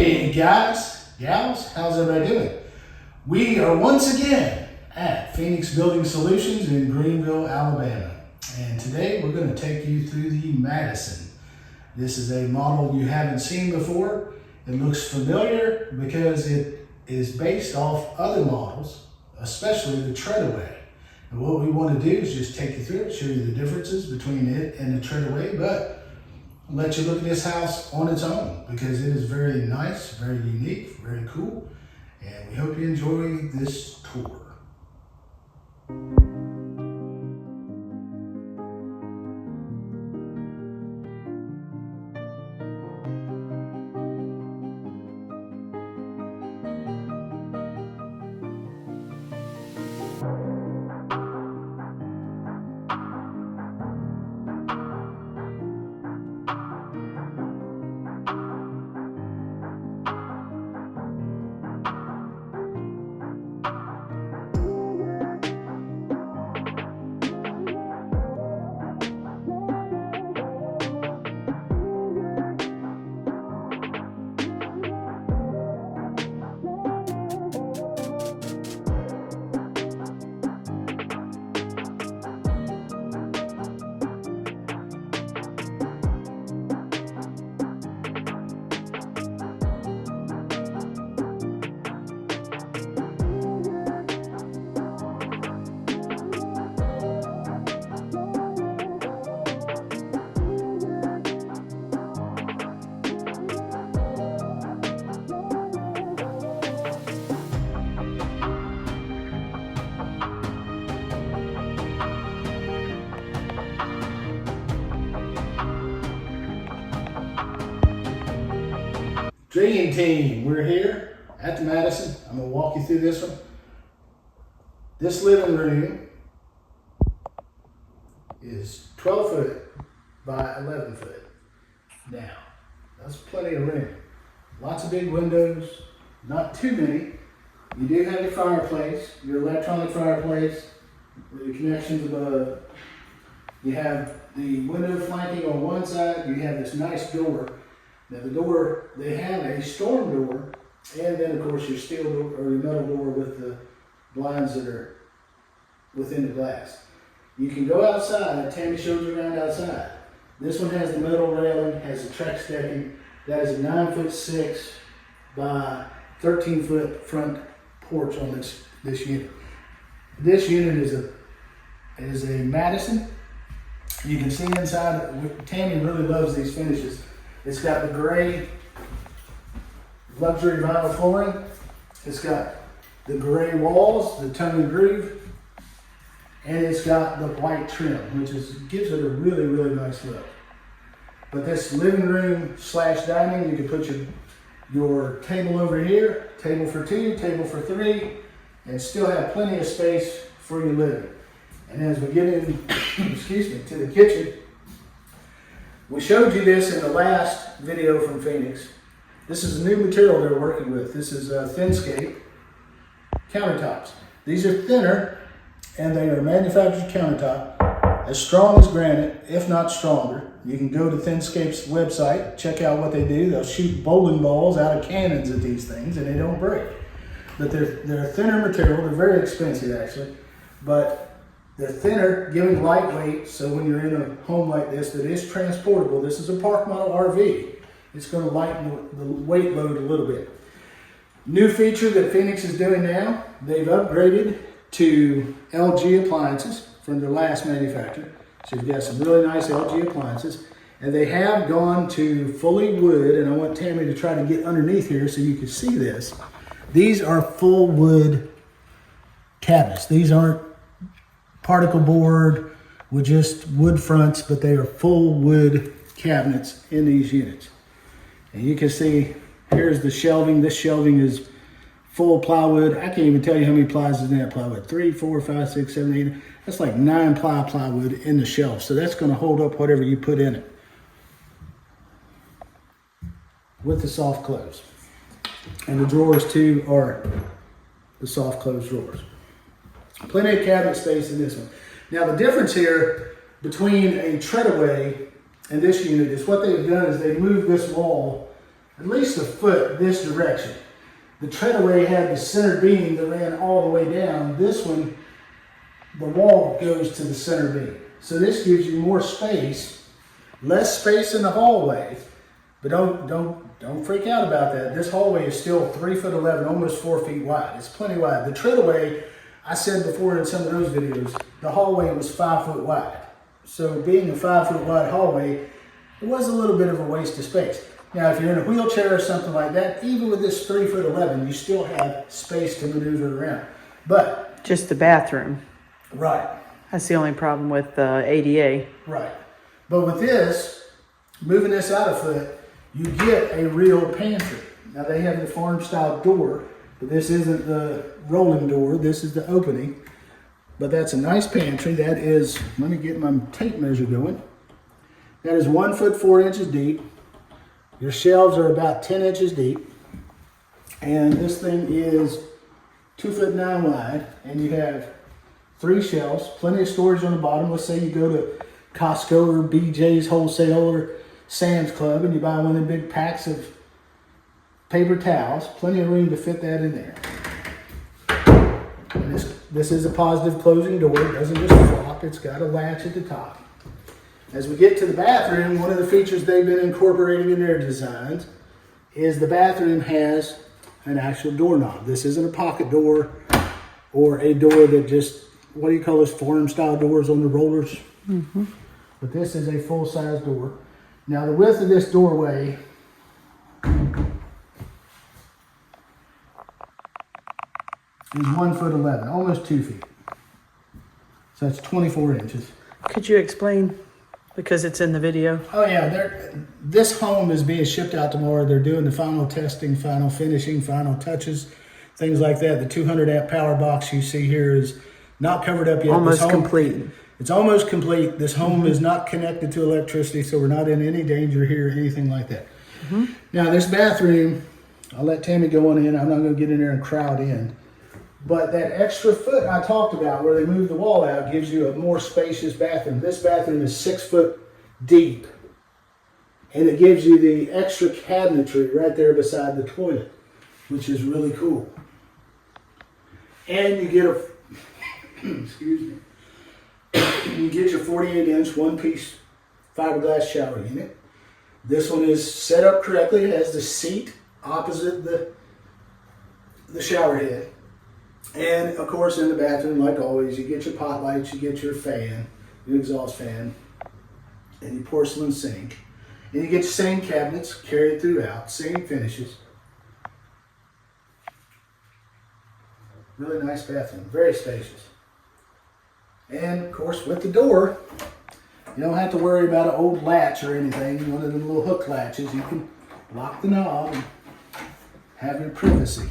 Hey guys, gals, how's everybody doing? We are once again at Phoenix Building Solutions in Greenville, Alabama. And today we're going to take you through the Madison. This is a model you haven't seen before. It looks familiar because it is based off other models, especially the Treadaway. And what we want to do is just take you through it, show you the differences between it and the Treadaway, but let you look at this house on its own because it is very nice, very unique, very cool, and we hope you enjoy this tour. Dream team, we're here at the Madison. I'm gonna walk you through this one. This living room is 12 foot by 11 foot. Now, that's plenty of room. Lots of big windows, not too many. You do have your fireplace, your electronic fireplace, with your connections above. You have the window flanking on one side, you have this nice door. Now the door, they have a storm door, and then of course your steel door or your metal door with the blinds that are within the glass. You can go outside. Tammy showed you around outside. This one has the metal railing, has the Trex decking. That is a 9'6" by 13-foot front porch on this unit. This unit is a Madison. You can see inside. Tammy really loves these finishes. It's got the gray luxury vinyl flooring. It's got the gray walls, the tongue and groove, and it's got the white trim, which gives it a really, really nice look. But this living room / dining, you can put your table over here, table for 2, table for 3, and still have plenty of space for your living. And as we get in, excuse me, to the kitchen, we showed you this in the last video from Phoenix. This is a new material they're working with. This is Thinscape countertops. These are thinner, and they are manufactured countertop, as strong as granite, if not stronger. You can go to Thinscape's website, check out what they do. They'll shoot bowling balls out of cannons at these things, and they don't break. But they're thinner material. They're very expensive, actually, but they're thinner, giving lightweight, so when you're in a home like this that is transportable, this is a park model RV, it's going to lighten the weight load a little bit. New feature that Phoenix is doing now, they've upgraded to LG appliances from their last manufacturer. So you've got some really nice LG appliances. And they have gone to fully wood, and I want Tammy to try to get underneath here so you can see this. These are full wood cabinets. These aren't particle board with just wood fronts, but they are full wood cabinets in these units. And you can see here's the shelving. This shelving is full plywood. I can't even tell you how many plies is in that plywood. 3, 4, 5, 6, 7, 8. That's like 9 plywood in the shelf. So that's going to hold up whatever you put in it with the soft close. And the drawers too are the soft close drawers. Plenty of cabinet space in this one. Now the difference here between a Treadaway and this unit is what they've done is they've moved this wall at least a foot this direction. The Treadaway had the center beam that ran all the way down. This one, the wall goes to the center beam. So this gives you more space, less space in the hallway, but don't freak out about that. This hallway is still 3'11", almost 4 feet wide. It's plenty wide. The Treadaway, I said before in some of those videos, the hallway was 5 foot wide. So being a 5 foot wide hallway, it was a little bit of a waste of space. Now, if you're in a wheelchair or something like that, even with this 3'11", you still have space to maneuver around. But just the bathroom. Right. That's the only problem with ADA. Right. But with this, moving this out a foot, you get a real pantry. Now they have the farm style door, but this isn't the rolling door. This is the opening. But that's a nice pantry. That is, let me get my tape measure going. That is 1 foot 4 inches deep. Your shelves are about 10 inches deep. And this thing is 2 foot 9 wide. And you have 3 shelves, plenty of storage on the bottom. Let's say you go to Costco or BJ's Wholesale or Sam's Club and you buy one of the big packs of paper towels. Plenty of room to fit that in there. And this is a positive closing door. It doesn't just flop. It's got a latch at the top. As we get to the bathroom, one of the features they've been incorporating in their designs is the bathroom has an actual doorknob. This isn't a pocket door or a door that just, what do you call those farm style doors on the rollers? Mm-hmm. But this is a full size door. Now the width of this doorway is 1 foot 11, almost 2 feet. So that's 24 inches. Could you explain? Because it's in the video. Oh yeah, this home is being shipped out tomorrow. They're doing the final testing, final finishing, final touches, things like that. The 200 amp power box you see here is not covered up yet. Almost complete. It's almost complete. This home is not connected to electricity, so we're not in any danger here or anything like that. Mm-hmm. Now this bathroom, I'll let Tammy go on in. I'm not going to get in there and crowd in. But that extra foot I talked about where they moved the wall out gives you a more spacious bathroom. This bathroom is 6 foot deep. And it gives you the extra cabinetry right there beside the toilet, which is really cool. And you get a, excuse me, you get your 48-inch one-piece fiberglass shower unit. This one is set up correctly. It has the seat opposite the shower head. And of course in the bathroom, like always, you get your pot lights, you get your fan, your exhaust fan, and your porcelain sink. And you get the same cabinets carried throughout, same finishes. Really nice bathroom, very spacious. And of course with the door, you don't have to worry about an old latch or anything, one of the little hook latches. You can lock the knob and have your privacy.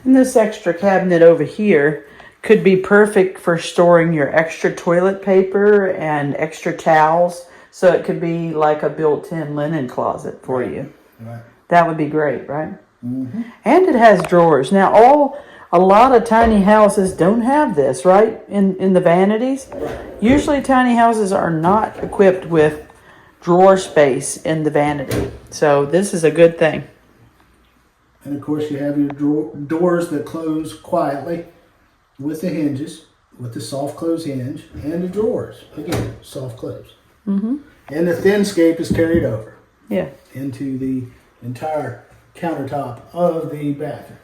And this extra cabinet over here could be perfect for storing your extra toilet paper and extra towels. So it could be like a built-in linen closet for you. Right. That would be great, right? Mm-hmm. And it has drawers. Now, a lot of tiny houses don't have this, right? In the vanities. Usually tiny houses are not equipped with drawer space in the vanity. So this is a good thing. And of course you have your doors that close quietly with the hinges, with the soft close hinge, and the drawers, again, soft close. Mm-hmm. And the thin scape is carried over into the entire countertop of the bathroom.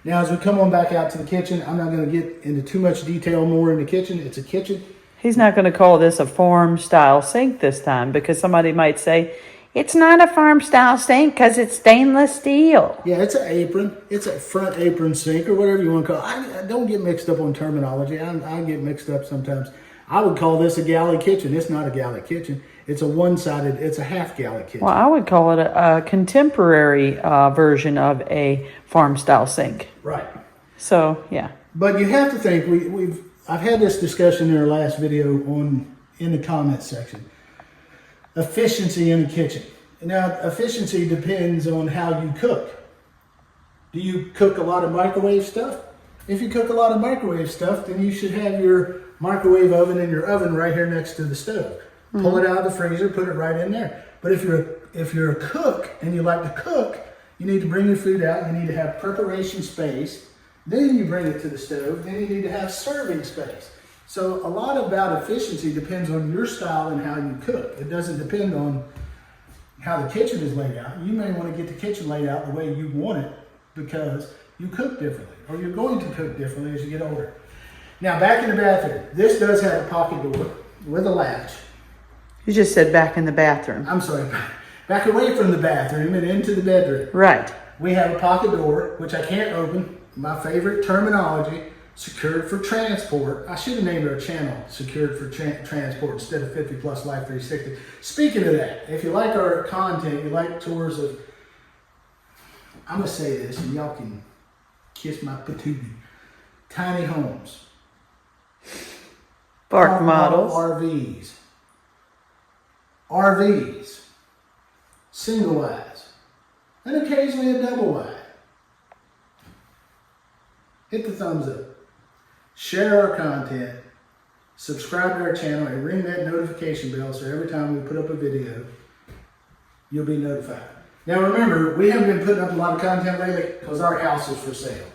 Now as we come on back out to the kitchen, I'm not going to get into too much detail more in the kitchen. It's a kitchen. He's not going to call this a farm style sink this time because somebody might say, it's not a farm style sink because it's stainless steel. Yeah, it's an apron. It's a front apron sink or whatever you want to call it. I don't get mixed up on terminology. I get mixed up sometimes. I would call this a galley kitchen. It's not a galley kitchen. It's a one-sided, it's a half galley kitchen. Well, I would call it a contemporary version of a farm style sink. Right. So, yeah. But you have to think, I've had this discussion in our last video in the comment section. Efficiency in the kitchen. Now, efficiency depends on how you cook. Do you cook a lot of microwave stuff? If you cook a lot of microwave stuff, then you should have your microwave oven and your oven right here next to the stove. Pull it out of the freezer, put it right in there. But if you're a cook and you like to cook, You need to bring your food out. You need to have preparation space. Then you bring it to the stove. Then you need to have serving space. So a lot about efficiency depends on your style and how you cook. It doesn't depend on how the kitchen is laid out. You may want to get the kitchen laid out the way you want it because you cook differently, or you're going to cook differently as you get older. Now back in the bathroom. This does have a pocket door with a latch. You just said back in the bathroom. I'm sorry, back away from the bathroom and into the bedroom. Right. We have a pocket door, which I can't open. My favorite terminology, secured for transport. I should have named our channel Secured for Transport instead of 50 Plus Life 360. Speaking of that, if you like our content, you like tours of, I'm going to say this and y'all can kiss my patootie. Tiny homes. Park models. RVs. RVs. Single wides. And occasionally a double wide. Hit the thumbs up. Share our content. Subscribe to our channel and ring that notification bell so every time we put up a video, you'll be notified. Now remember, we haven't been putting up a lot of content lately because our house is for sale.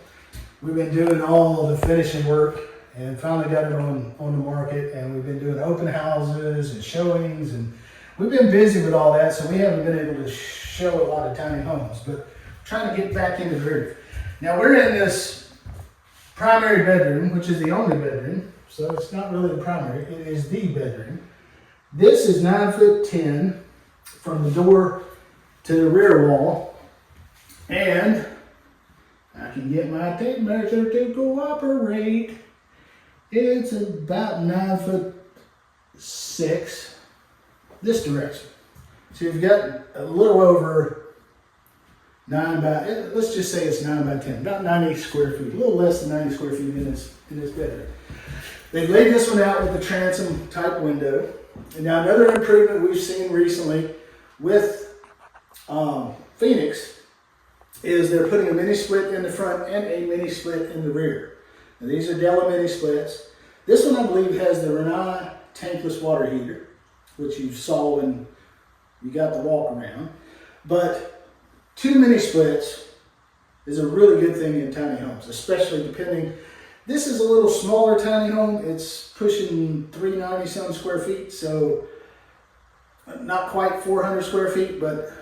We've been doing all the finishing work and finally got it on the market, and we've been doing open houses and showings, and we've been busy with all that, so we haven't been able to show a lot of tiny homes, but trying to get back into the groove. Now we're in this primary bedroom, which is the only bedroom, so it's not really the primary, it is the bedroom. This is 9'10" from the door to the rear wall, and I can get my tape measure to cooperate. It's about 9'6" this direction. So you've got a little over 9 by, let's just say it's 9 by 10, about 90 square feet, a little less than 90 square feet in this bedroom. They've laid this one out with the transom type window. And now another improvement we've seen recently with Phoenix is they're putting a mini split in the front and a mini split in the rear. Now these are Della mini splits. This one I believe has the Rena tankless water heater, which you saw when you got the walk around. But 2 mini splits is a really good thing in tiny homes, especially depending. This is a little smaller tiny home. It's pushing 390 some square feet, so not quite 400 square feet, but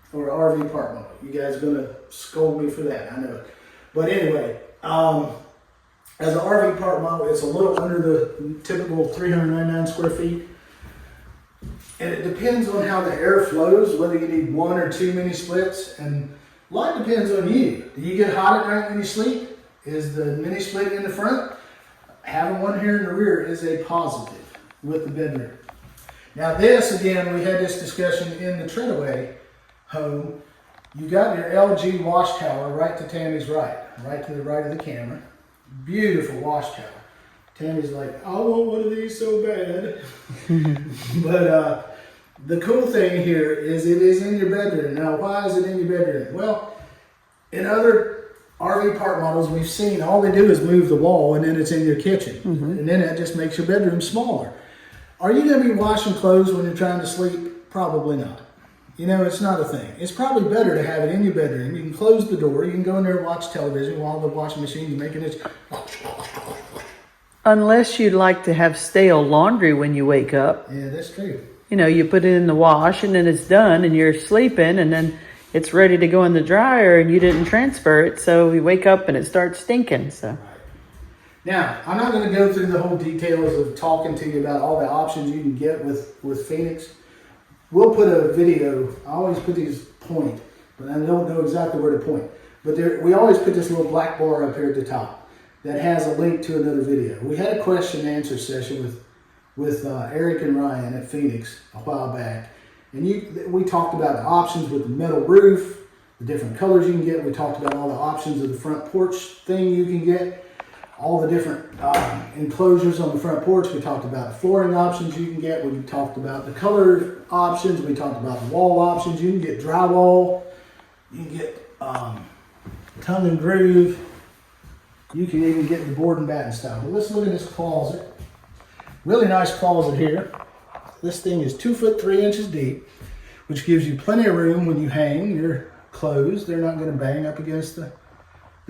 for an RV park model. You guys are gonna scold me for that, I know it. But anyway, as an RV park model, it's a little under the typical 399 square feet. And it depends on how the air flows, whether you need 1 or 2 mini splits, and a lot depends on you. Do you get hot at night when you sleep? Is the mini split in the front? Having one here in the rear is a positive with the bedroom. Now this, again, we had this discussion in the Treadaway home. You got your LG wash tower right to Tammy's right to the right of the camera. Beautiful wash tower. Tammy's like, I want one of these so bad. But the cool thing here is it is in your bedroom. Now, why is it in your bedroom? Well, in other RV park models we've seen, all they do is move the wall and then it's in your kitchen. And then that just makes your bedroom smaller. Are you going to be washing clothes when you're trying to sleep? Probably not. You know, it's not a thing. It's probably better to have it in your bedroom. You can close the door. You can go in there and watch television while the washing machine is making its... Unless you'd like to have stale laundry when you wake up. Yeah, that's true. You know, you put it in the wash and then it's done and you're sleeping and then it's ready to go in the dryer and you didn't transfer it. So you wake up and it starts stinking. So. Right. Now, I'm not going to go through the whole details of talking to you about all the options you can get with Phoenix. We'll put a video. I always put these point, but I don't know exactly where to point. But we always put this little black bar up here at the top that has a link to another video. We had a question and answer session with Eric and Ryan at Phoenix a while back. And we talked about the options with the metal roof, the different colors you can get. We talked about all the options of the front porch thing you can get, all the different enclosures on the front porch. We talked about the flooring options you can get. We talked about the color options. We talked about the wall options. You can get drywall. You can get tongue and groove. You can even get the board and batten style. But let's look at this closet. Really nice closet here. This thing is 2 foot 3 inches deep, which gives you plenty of room when you hang your closed. They're not going to bang up against the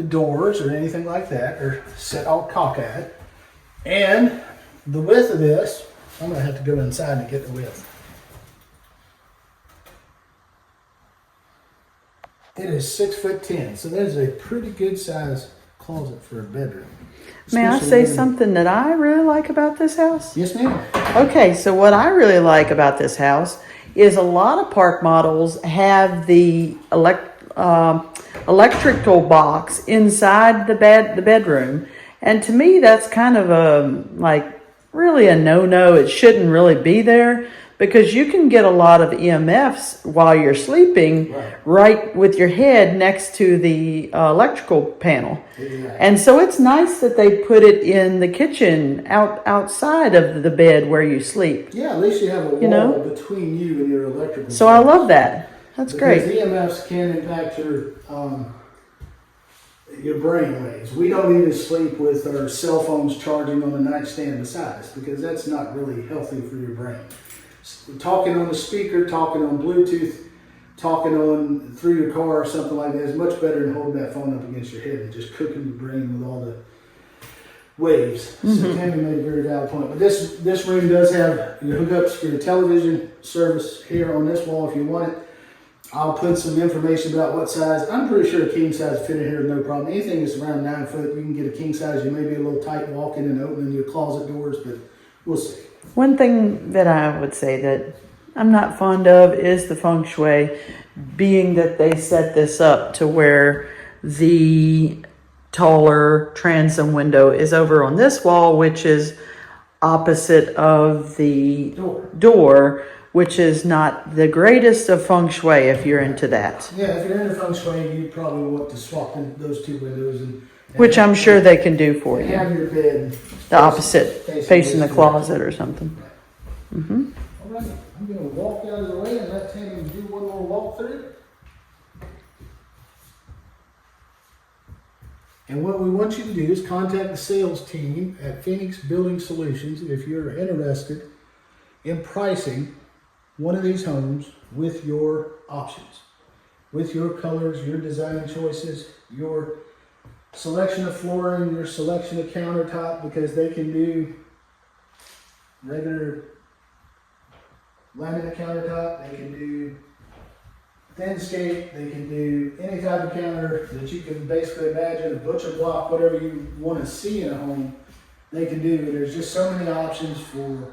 doors or anything like that, or sit all cockeyed. And the width of this, I'm going to have to go inside to get the width. It is 6'10", so that is a pretty good size closet for a bedroom. May I say something that I really like about this house? Yes, ma'am. Okay, so what I really like about this house is a lot of park models have the electrical box inside the bedroom, and to me that's kind of really a no-no. It shouldn't really be there, because you can get a lot of EMFs while you're sleeping right with your head next to the electrical panel. Exactly. And so it's nice that they put it in the kitchen outside of the bed where you sleep. Yeah, at least you have a wall between you and your electrical. So I love that. That's great. Because EMFs can impact your brain waves. We don't even sleep with our cell phones charging on the nightstand beside us, because that's not really healthy for your brain. Talking on the speaker, talking on Bluetooth, talking on through your car or something like that is much better than holding that phone up against your head and just cooking your brain with all the waves. Mm-hmm. So Tammy made a very valid point. But this room does have your hookups for your television service here on this wall if you want it. I'll put some information about what size. I'm pretty sure a king size fit in here with no problem. Anything that's around 9 foot, you can get a king size. You may be a little tight walking and opening your closet doors, but we'll see. One thing that I would say that I'm not fond of is the feng shui, being that they set this up to where the taller transom window is over on this wall, which is opposite of the door, which is not the greatest of feng shui if you're into that. Yeah, if you're into feng shui, you probably want to swap in those two windows. And which I'm sure they can do for you. Have your bed the opposite, facing the closet or something. Mm-hmm. All right, I'm going to walk out of the way and let Tammy do one more walkthrough. And what we want you to do is contact the sales team at Phoenix Building Solutions if you're interested in pricing one of these homes with your options, with your colors, your design choices, your selection of flooring, your selection of countertop, because they can do regular laminate countertop, they can do thin-scape, they can do any type of counter that you can basically imagine, a butcher block, whatever you want to see in a home, they can do. There's just so many options for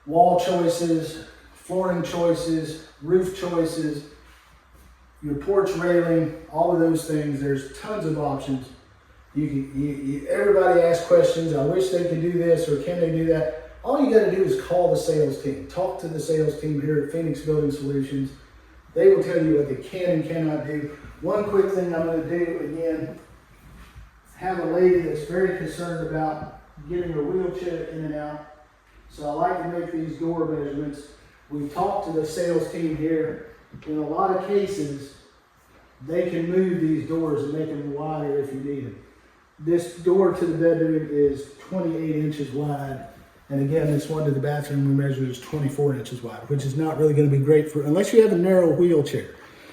wall choices, flooring choices, roof choices, your porch railing, all of those things. There's tons of options. Everybody asks questions. I wish they could do this, or can they do that? All you got to do is call the sales team. Talk to the sales team here at Phoenix Building Solutions. They will tell you what they can and cannot do. One quick thing I'm going to do again, have a lady that's very concerned about getting her wheelchair in and out. So I like to make these door measurements. We talked to the sales team here. In a lot of cases, they can move these doors and make them wider if you need them. This door to the bedroom is 28 inches wide. And again, this one to the bathroom we measured is 24 inches wide, which is not really going to be great for, unless you have a narrow wheelchair.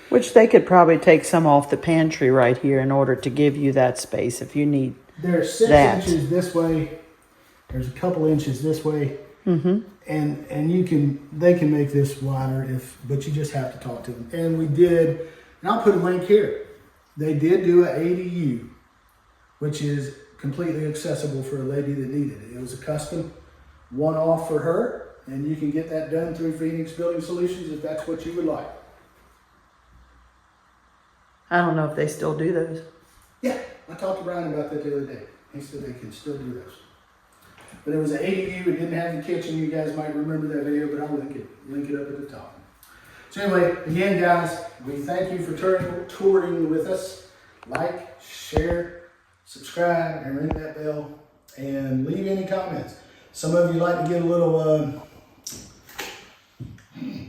Which they could probably take some off the pantry right here in order to give you that space if you need that. There's 6 inches this way. There's a couple inches this way. Mm-hmm. And they can make this wider, but you just have to talk to them. And we did, and I'll put a link here. They did do an ADU, which is completely accessible for a lady that needed it. It was a custom one-off for her, and you can get that done through Phoenix Building Solutions if that's what you would like. I don't know if they still do those. Yeah, I talked to Brian about that the other day. He said they can still do those. But it was an ADU. It didn't have the kitchen. You guys might remember that video, but I'll link it up at the top. So anyway, again, guys, we thank you for touring with us. Like, share, subscribe, and ring that bell, and leave any comments. Some of you like to get a little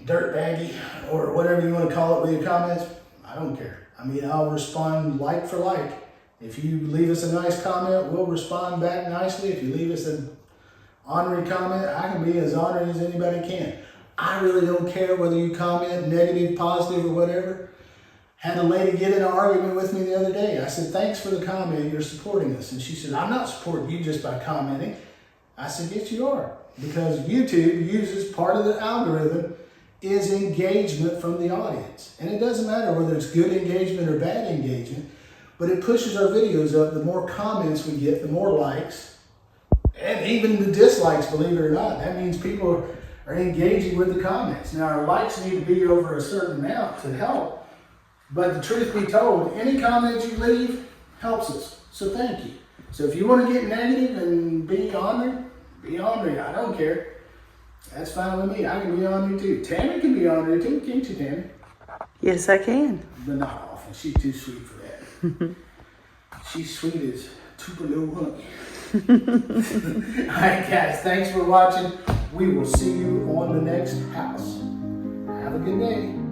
dirt baggy or whatever you want to call it with your comments. I don't care. I mean, I'll respond like for like. If you leave us a nice comment, we'll respond back nicely. If you leave us an honorary comment, I can be as honorary as anybody can. I really don't care whether you comment negative, positive, or whatever. Had a lady get in an argument with me the other day. I said, thanks for the comment, you're supporting us. And she said, I'm not supporting you just by commenting. I said, yes, you are. Because YouTube uses part of the algorithm is engagement from the audience. And it doesn't matter whether it's good engagement or bad engagement, but it pushes our videos up. The more comments we get, the more likes, and even the dislikes, believe it or not. That means people are engaging with the comments. Now, our likes need to be over a certain amount to help. But the truth be told, any comment you leave helps us. So thank you. So if you want to get negative and be on there, I don't care. That's fine with me. I can be on there too. Tammy can be on there too, can't you, Tammy? Yes, I can. But not often. She's too sweet for that. She's sweet as Tupelo honey. All right, guys. Thanks for watching. We will see you on the next house. Have a good day.